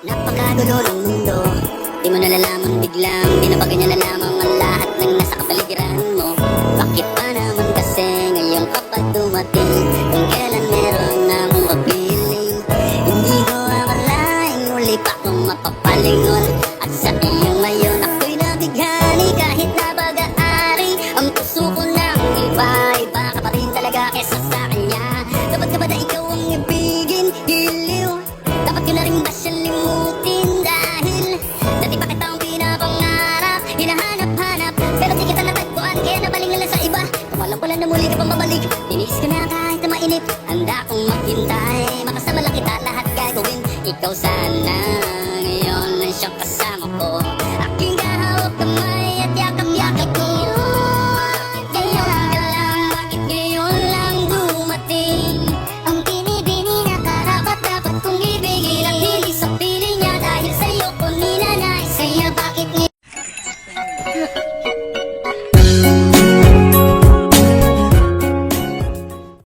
Napakagulo ng mundo, di mo nalalaman biglang binabaga niya na lamang ang lahat ng nasa kapaligiran mo. Bakit pa naman kasi ngayon kapag dumating kung kailan meron akong kapiling? Hindi ko akalaing muli pa akong mapapalingon, at sa iyong ngayon ako'y nabighani kahit napag-aari. Ang puso ko ng iba ka pa rin talaga kesa sa kanya. Dapat ka ba na ikaw ang ibigin? Giliw, dapat ko na rin ba siya limutin? Dahil dati pa kitang pinapangarap, hinahanap-hanap, pero di kita natagpuan, kaya nabaling na lang sa iba. Kawalang pala na muli ka pang babalik, tiniis ko na kahit na mainip. Handa kong maghintay, makasama lang kita, lahat gagawin. Ikaw sana ngayon ang siyang kasama ko, aking kahawak naman.